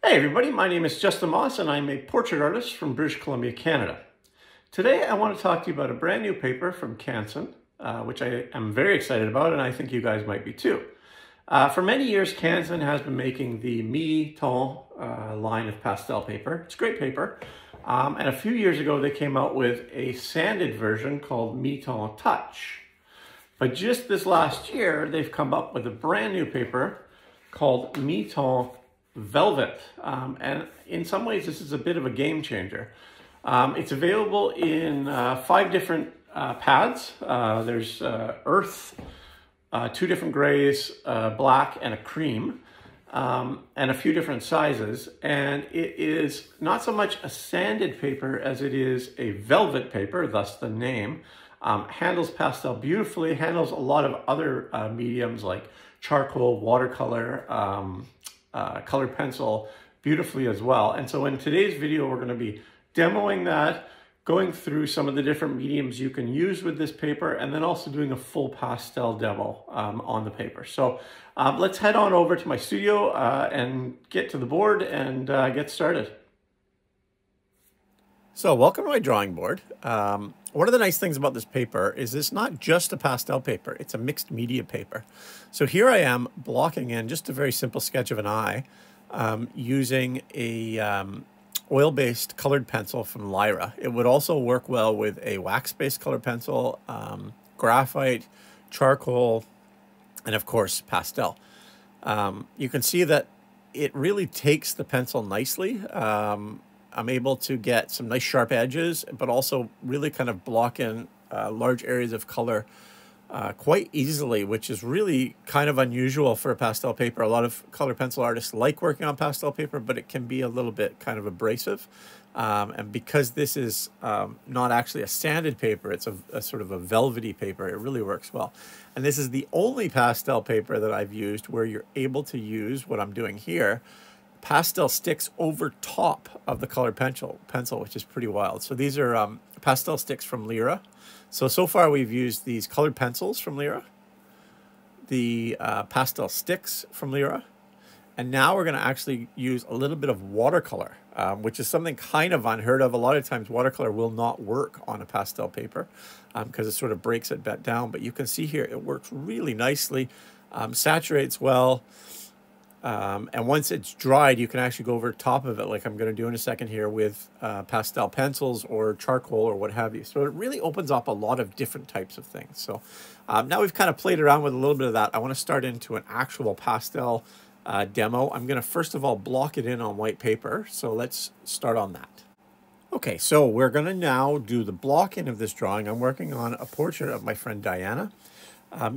Hey everybody, my name is Justin Maas and I'm a portrait artist from British Columbia, Canada. Today I want to talk to you about a brand new paper from Canson, which I am very excited about and I think you guys might be too. For many years, Canson has been making the Mi-Teintes line of pastel paper. It's great paper. And a few years ago they came out with a sanded version called Mi-Teintes Touch. But just this last year, they've come up with a brand new paper called Mi-Teintes Velvet. And in some ways, this is a bit of a game changer. It's available in 5 different pads. There's earth, 2 different grays, black, and a cream, and a few different sizes. And it is not so much a sanded paper as it is a velvet paper, thus the name. Handles pastel beautifully, handles a lot of other mediums like charcoal, watercolor, colored pencil beautifully as well. And so in today's video, we're going to be demoing that, going through some of the different mediums you can use with this paper, and then also doing a full pastel demo on the paper. So let's head on over to my studio and get to the board and get started. So welcome to my drawing board. One of the nice things about this paper is it's not just a pastel paper, it's a mixed media paper. So here I am blocking in just a very simple sketch of an eye using a oil-based colored pencil from Lyra. It would also work well with a wax-based colored pencil, graphite, charcoal, and of course pastel. You can see that it really takes the pencil nicely. I'm able to get some nice sharp edges, but also really kind of block in large areas of color quite easily, which is really kind of unusual for a pastel paper. A lot of color pencil artists like working on pastel paper, but it can be a little bit kind of abrasive. And because this is not actually a sanded paper, it's a sort of a velvety paper, it really works well. And this is the only pastel paper that I've used where you're able to use what I'm doing here, pastel sticks over top of the colored pencil, which is pretty wild. So these are pastel sticks from Lyra. So far we've used these colored pencils from Lyra, the pastel sticks from Lyra, and now we're going to actually use a little bit of watercolor, which is something kind of unheard of. A lot of times watercolor will not work on a pastel paper because it sort of breaks it back down. But you can see here it works really nicely, saturates well. And once it's dried, you can actually go over top of it like I'm going to do in a second here with pastel pencils or charcoal or what have you. So it really opens up a lot of different types of things. So now we've kind of played around with a little bit of that. I want to start into an actual pastel demo. I'm going to first of all block it in on white paper. So let's start on that. Okay, so we're going to now do the blocking of this drawing. I'm working on a portrait of my friend Diana.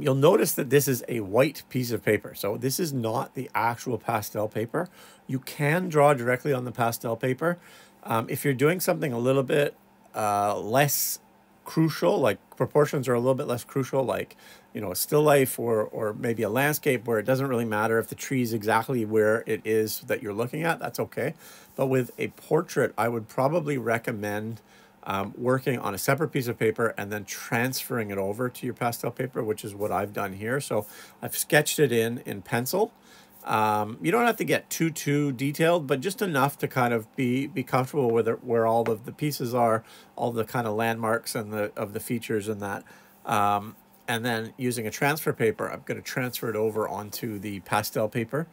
You'll notice that this is a white piece of paper. So this is not the actual pastel paper. You can draw directly on the pastel paper. If you're doing something a little bit less crucial, like proportions are a little bit less crucial, like, you know, a still life or maybe a landscape where it doesn't really matter if the tree is exactly where it is that you're looking at, that's okay. But with a portrait, I would probably recommend working on a separate piece of paper and then transferring it over to your pastel paper, which is what I've done here. So I've sketched it in pencil. You don't have to get too detailed, but just enough to kind of be comfortable with it, where all of the pieces are, all the kind of landmarks and of the features and that. And then using a transfer paper, I'm going to transfer it over onto the pastel paper.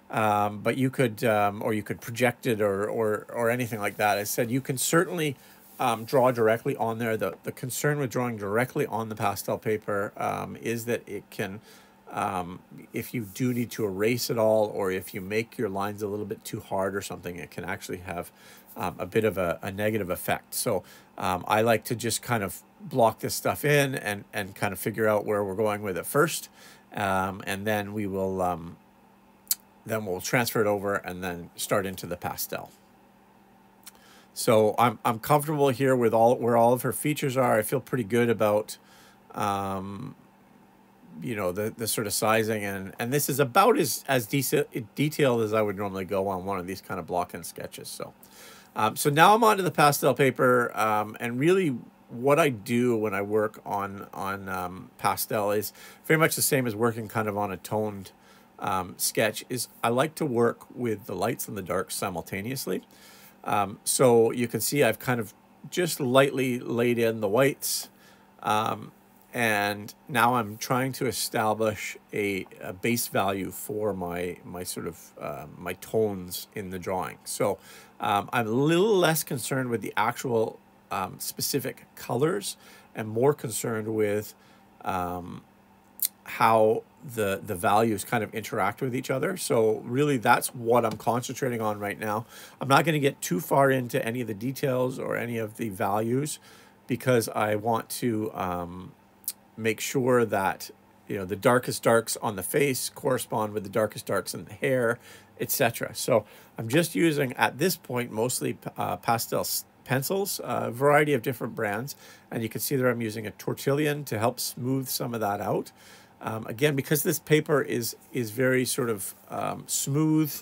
But you could, or you could project it or anything like that. As I said, you can certainly draw directly on there. The concern with drawing directly on the pastel paper is that it can, if you do need to erase it all, or if you make your lines a little bit too hard or something, it can actually have a bit of a negative effect. So I like to just kind of block this stuff in and kind of figure out where we're going with it first, and then we will we'll transfer it over and then start into the pastel. So I'm comfortable here with where all of her features are. I feel pretty good about, you know, the sort of sizing, and this is about as detailed as I would normally go on one of these kind of block-in sketches. So now I'm onto the pastel paper, and really what I do when I work on pastel is very much the same as working kind of on a toned sketch is I like to work with the lights and the darks simultaneously. So you can see I've kind of just lightly laid in the whites, and now I'm trying to establish a base value for my sort of my tones in the drawing. So I'm a little less concerned with the actual specific colors and more concerned with how the values kind of interact with each other. So really that's what I'm concentrating on right now. I'm not going to get too far into any of the details or any of the values because I want to make sure that the darkest darks on the face correspond with the darkest darks in the hair, etc. So I'm just using at this point mostly pastel pencils, a variety of different brands, and you can see that I'm using a tortillon to help smooth some of that out. Again, because this paper is very sort of smooth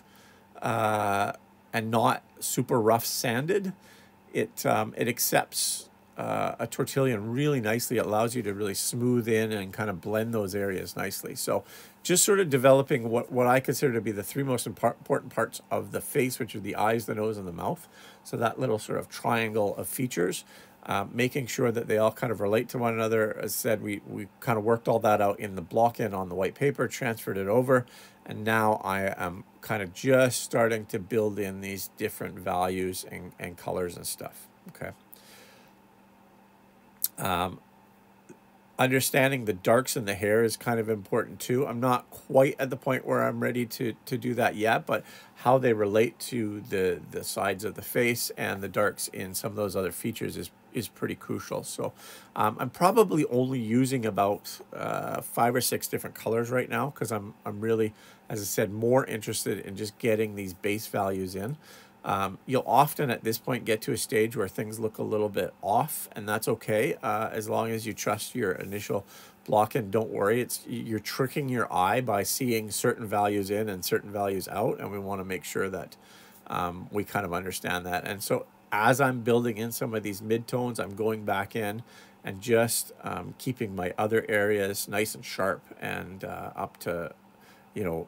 and not super rough sanded, it accepts a tortillon really nicely. It allows you to really smooth in and kind of blend those areas nicely. So just sort of developing what I consider to be the three most important parts of the face, which are the eyes, the nose, and the mouth. So that little sort of triangle of features, making sure that they all kind of relate to one another. As I said, we kind of worked all that out in the block-in on the white paper, transferred it over, and now I am kind of just starting to build in these different values and colors and stuff. Okay. Understanding the darks in the hair is kind of important too. I'm not quite at the point where I'm ready to do that yet, but how they relate to the sides of the face and the darks in some of those other features is pretty crucial. So I'm probably only using about 5 or 6 different colors right now because I'm really, as I said, more interested in just getting these base values in. You'll often at this point get to a stage where things look a little bit off, and that's okay, as long as you trust your initial block in. Don't worry, you're tricking your eye by seeing certain values in and certain values out, and we want to make sure that we kind of understand that. And so as I'm building in some of these midtones, I'm going back in and just keeping my other areas nice and sharp and up to,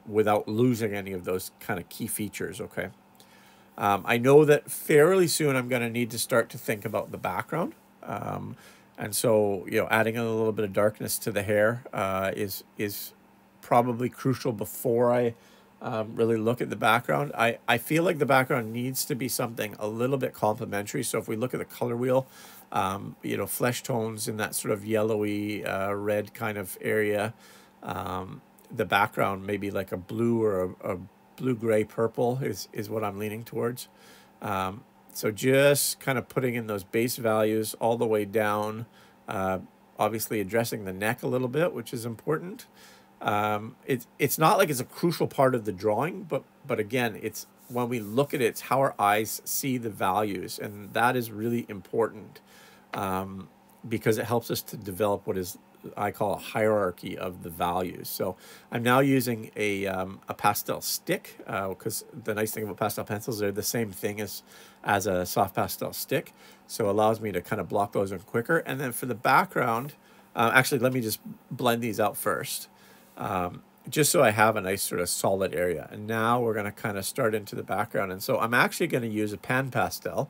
without losing any of those kind of key features, okay? I know that fairly soon I'm going to need to start to think about the background. And so, adding a little bit of darkness to the hair is probably crucial before I really look at the background. I feel like the background needs to be something a little bit complementary. So if we look at the color wheel, flesh tones in that sort of yellowy red kind of area, the background maybe like a blue or a blue-gray purple is what I'm leaning towards. So just kind of putting in those base values all the way down, obviously addressing the neck a little bit, which is important. It's not like it's a crucial part of the drawing, but again, it's when we look at it, it's how our eyes see the values, and that is really important because it helps us to develop what I call a hierarchy of the values. So I'm now using a pastel stick because the nice thing about pastel pencils, they're the same thing as a soft pastel stick. So it allows me to kind of block those in quicker. And then for the background, actually, let me just blend these out first, just so I have a nice sort of solid area. And now we're going to kind of start into the background. And so I'm actually going to use a pan pastel,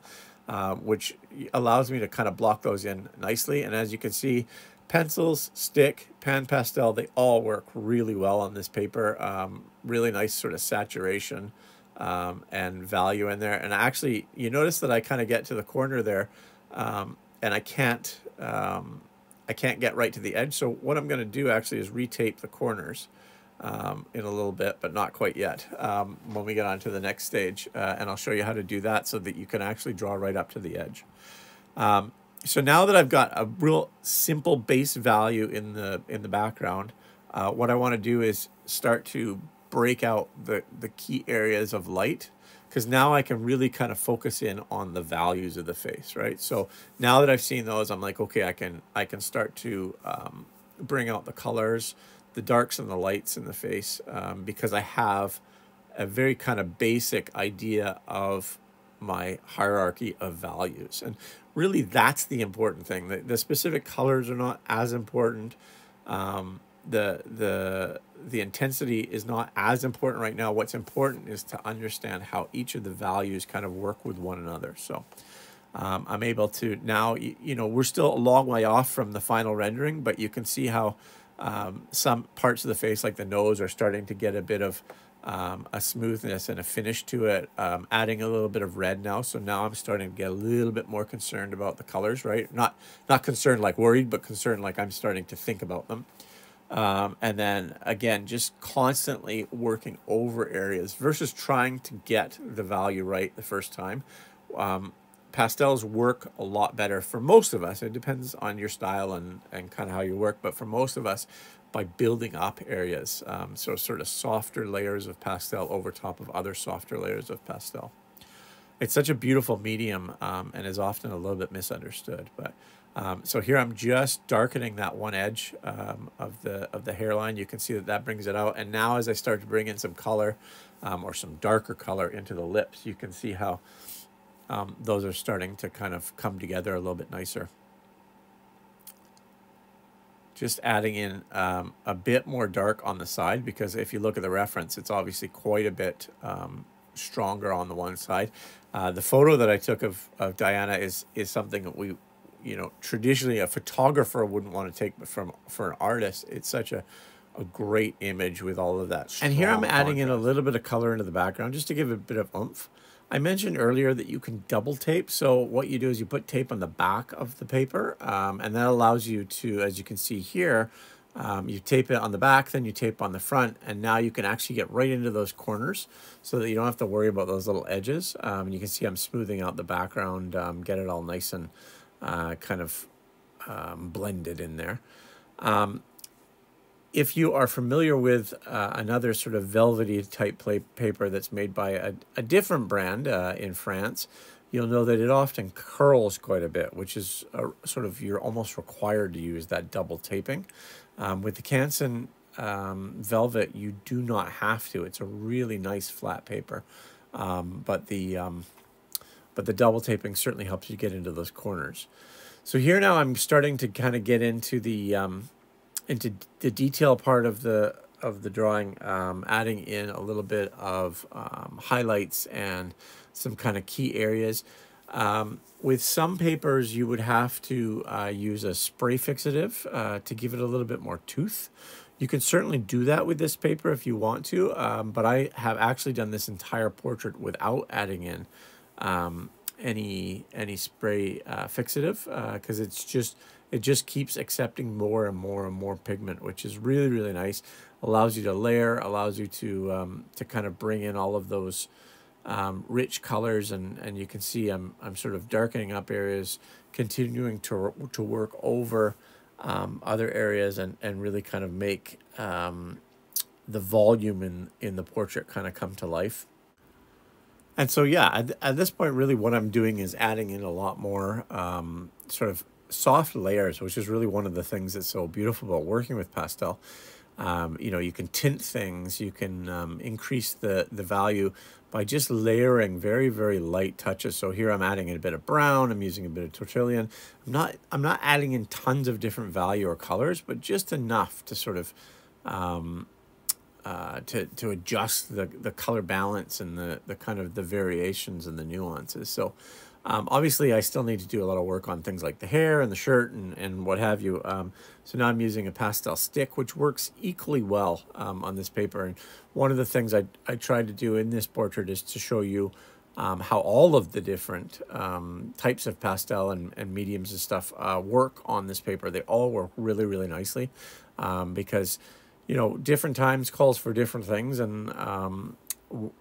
which allows me to kind of block those in nicely. And as you can see, pencils, stick, pan pastel, they all work really well on this paper. Really nice sort of saturation and value in there. And actually, you notice that I kind of get to the corner there, and I can't get right to the edge. So what I'm going to do actually is retape the corners in a little bit, but not quite yet, when we get on to the next stage. And I'll show you how to do that so that you can actually draw right up to the edge. So now that I've got a real simple base value in the background, what I want to do is start to break out the key areas of light, because now I can really kind of focus in on the values of the face, right? So now that I've seen those, I'm like, okay, I can start to bring out the colors, the darks and the lights in the face, because I have a very kind of basic idea of my hierarchy of values. And really that's the important thing. The specific colors are not as important. the intensity is not as important right now. What's important is to understand how each of the values kind of work with one another. So I'm able to now, you know, we're still a long way off from the final rendering, but you can see how some parts of the face, like the nose, are starting to get a bit of a smoothness and a finish to it, adding a little bit of red now. So now I'm starting to get a little bit more concerned about the colors, right? Not concerned like worried, but concerned like I'm starting to think about them. And then again, just constantly working over areas versus trying to get the value right the first time. Pastels work a lot better for most of us. It depends on your style and kind of how you work, but for most of us, by building up areas. So sort of softer layers of pastel over top of other softer layers of pastel. It's such a beautiful medium and is often a little bit misunderstood. But so here I'm just darkening that one edge of the hairline. You can see that that brings it out. And now as I start to bring in some color or some darker color into the lips, you can see how those are starting to kind of come together a little bit nicer. Just adding in a bit more dark on the side, because if you look at the reference, it's obviously quite a bit stronger on the one side. The photo that I took of Diana is something that we, you know, traditionally a photographer wouldn't want to take, but for an artist, it's such a great image with all of that. And here I'm adding in a little bit of color into the background just to give it a bit of oomph. I mentioned earlier that you can double tape. So what you do is you put tape on the back of the paper, and that allows you to, as you can see here, you tape it on the back, then you tape on the front, and now you can actually get right into those corners so that you don't have to worry about those little edges. And you can see I'm smoothing out the background, get it all nice and kind of blended in there. If you are familiar with another sort of velvety type paper that's made by a different brand in France, you'll know that it often curls quite a bit, which is sort of, you're almost required to use that double taping. With the Canson Velvet, you do not have to. It's a really nice flat paper, but the double taping certainly helps you get into those corners. So here now I'm starting to kind of get into the detail part of the drawing, adding in a little bit of highlights and some kind of key areas. With some papers, you would have to use a spray fixative to give it a little bit more tooth. You can certainly do that with this paper if you want to, but I have actually done this entire portrait without adding in any spray fixative, because it just keeps accepting more and more and more pigment, which is really, really nice. Allows you to layer, allows you to kind of bring in all of those rich colors, and you can see I'm sort of darkening up areas, continuing to work over other areas, and really kind of make the volume in the portrait kind of come to life. And so, yeah, at this point, really what I'm doing is adding in a lot more sort of soft layers, which is really one of the things that's so beautiful about working with pastel. You know, you can tint things, you can increase the value by just layering very, very light touches. So here I'm adding in a bit of brown, I'm using a bit of tortillon. I'm not adding in tons of different value or colors, but just enough to sort of to adjust the color balance and the kind of the variations and the nuances. So obviously I still need to do a lot of work on things like the hair and the shirt and what have you. So now I'm using a pastel stick, which works equally well on this paper. And one of the things I tried to do in this portrait is to show you how all of the different types of pastel and mediums and stuff work on this paper. They all work really, really nicely because, you know, different times calls for different things. And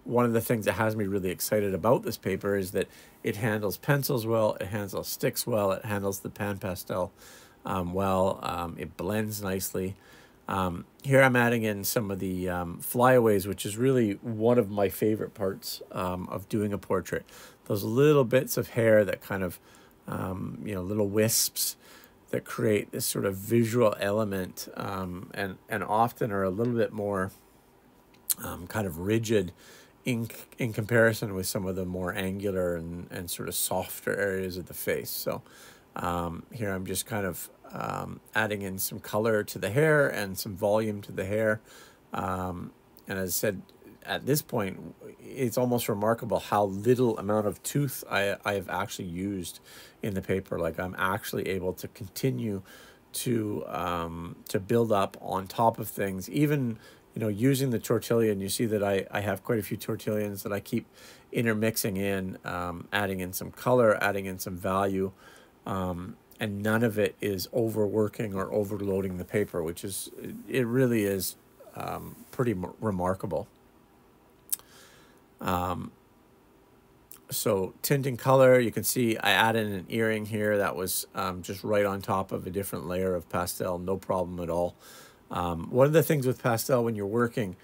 one of the things that has me really excited about this paper is that it handles pencils well, it handles sticks well, it handles the pan pastel well, it blends nicely. Here I'm adding in some of the flyaways, which is really one of my favorite parts of doing a portrait. Those little bits of hair that kind of, you know, little wisps that create this sort of visual element, and often are a little bit more kind of rigid in comparison with some of the more angular and sort of softer areas of the face. So Here I'm just kind of adding in some color to the hair and some volume to the hair. And as I said, at this point, it's almost remarkable how little amount of tooth I have actually used in the paper. Like I'm actually able to continue to build up on top of things, even, you know, using the tortilla. You see that I have quite a few tortillas that I keep intermixing in, adding in some color, adding in some value, and none of it is overworking or overloading the paper, which is, it really is pretty remarkable. So tinting color, you can see I added an earring here that was just right on top of a different layer of pastel, no problem at all. One of the things with pastel when you're working,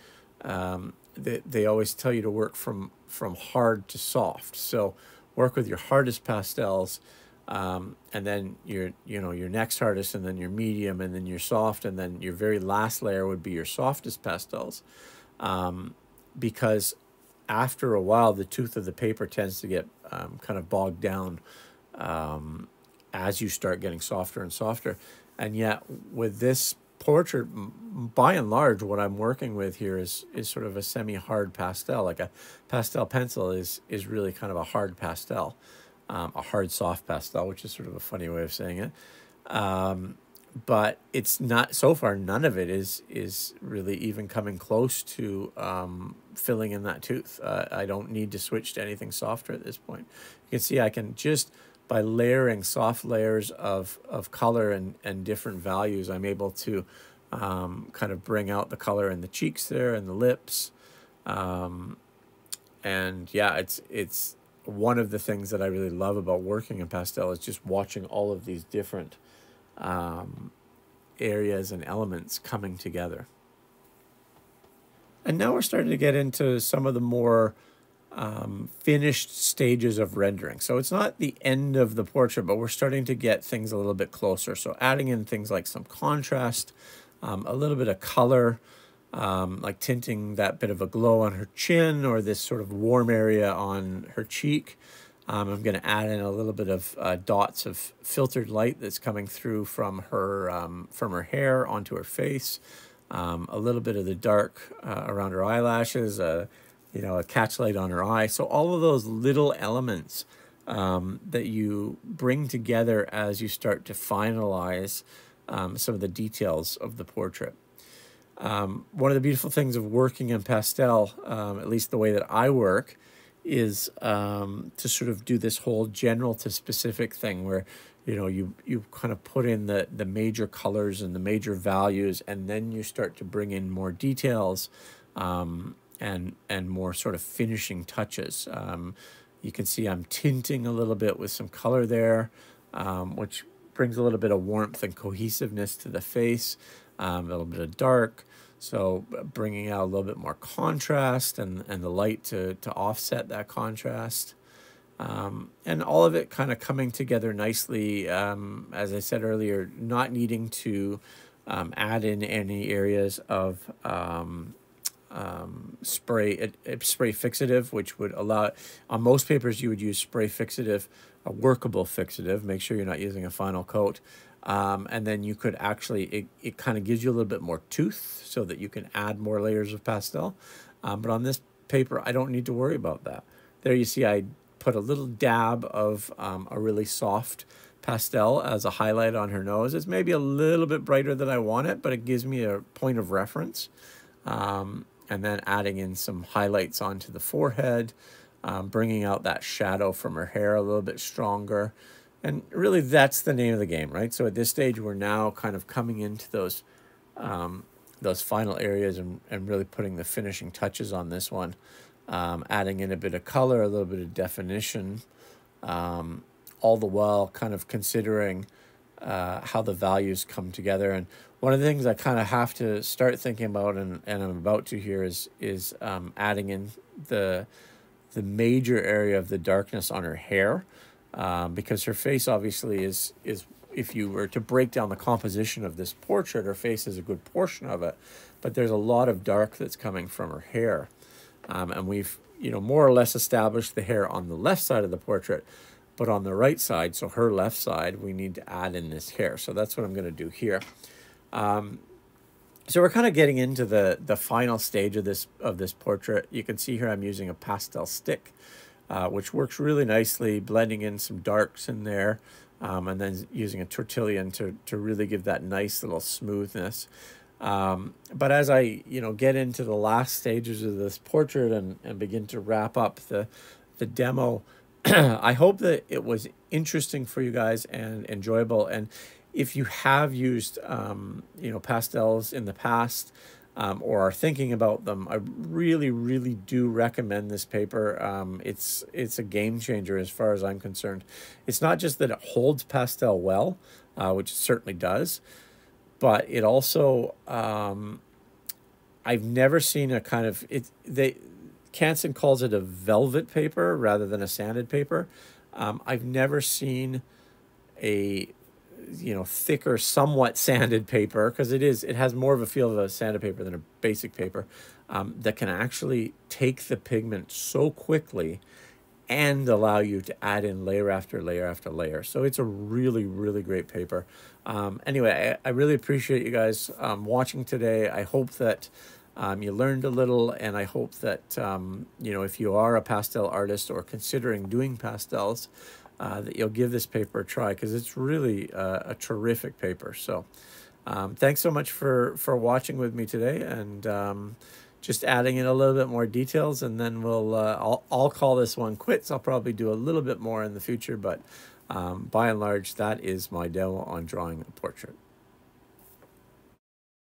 they always tell you to work from hard to soft. So work with your hardest pastels, and then your next hardest, and then your medium, and then your soft, and then your very last layer would be your softest pastels, because after a while, the tooth of the paper tends to get kind of bogged down as you start getting softer and softer. And yet with this portrait, by and large, what I'm working with here is sort of a semi-hard pastel. Like a pastel pencil is really kind of a hard pastel, a hard soft pastel, which is sort of a funny way of saying it. But it's not, so far, none of it is really even coming close to filling in that tooth. I don't need to switch to anything softer at this point. You can see I can just, by layering soft layers of color and different values, I'm able to kind of bring out the color in the cheeks there and the lips. And yeah, it's one of the things that I really love about working in pastel is just watching all of these different areas and elements coming together. And now we're starting to get into some of the more finished stages of rendering. So it's not the end of the portrait, but we're starting to get things a little bit closer. So adding in things like some contrast, a little bit of color, like tinting that bit of a glow on her chin or this sort of warm area on her cheek. I'm going to add in a little bit of dots of filtered light that's coming through from her hair onto her face. A little bit of the dark around her eyelashes, a catch light on her eye. So all of those little elements that you bring together as you start to finalize some of the details of the portrait. One of the beautiful things of working in pastel, at least the way that I work, is to sort of do this whole general to specific thing where, you kind of put in the major colors and the major values, and then you start to bring in more details and more sort of finishing touches. You can see I'm tinting a little bit with some color there, which brings a little bit of warmth and cohesiveness to the face, a little bit of dark. So bringing out a little bit more contrast and the light to offset that contrast. And all of it kind of coming together nicely, as I said earlier, not needing to add in any areas of spray fixative, which would allow, on most papers you would use spray fixative, a workable fixative. Make sure you're not using a final coat. And then you could actually, it kind of gives you a little bit more tooth so that you can add more layers of pastel. But on this paper, I don't need to worry about that. There you see I put a little dab of a really soft pastel as a highlight on her nose. It's maybe a little bit brighter than I want it, but it gives me a point of reference. And then adding in some highlights onto the forehead, bringing out that shadow from her hair a little bit stronger. And really, that's the name of the game, right? So at this stage, we're now kind of coming into those final areas and really putting the finishing touches on this one, adding in a bit of color, a little bit of definition, all the while kind of considering how the values come together. And one of the things I kind of have to start thinking about, and I'm about to here, is adding in the major area of the darkness on her hair. Because her face obviously is, if you were to break down the composition of this portrait, her face is a good portion of it, but there's a lot of dark that's coming from her hair. And we've, more or less established the hair on the left side of the portrait. But on the right side, so her left side, we need to add in this hair. So that's what I'm going to do here. So we're kind of getting into the final stage of this portrait. You can see here I'm using a pastel stick, which works really nicely, blending in some darks in there, and then using a tortillon to really give that nice little smoothness. But as I get into the last stages of this portrait and begin to wrap up the demo, I hope that it was interesting for you guys and enjoyable. And if you have used pastels in the past, or are thinking about them, I really, really do recommend this paper. It's a game changer as far as I'm concerned. It's not just that it holds pastel well, which it certainly does, but it also, I've never seen a kind of, Canson calls it a velvet paper rather than a sanded paper. I've never seen a thicker, somewhat sanded paper, because it has more of a feel of a sanded paper than a basic paper, that can actually take the pigment so quickly and allow you to add in layer after layer after layer. So it's a really, really great paper. Anyway, I really appreciate you guys watching today. I hope that you learned a little, and I hope that if you are a pastel artist or considering doing pastels, that you'll give this paper a try, because it's really a terrific paper. So thanks so much for watching with me today, and just adding in a little bit more details, and then I'll call this one quits. I'll probably do a little bit more in the future, but by and large, that is my demo on drawing a portrait.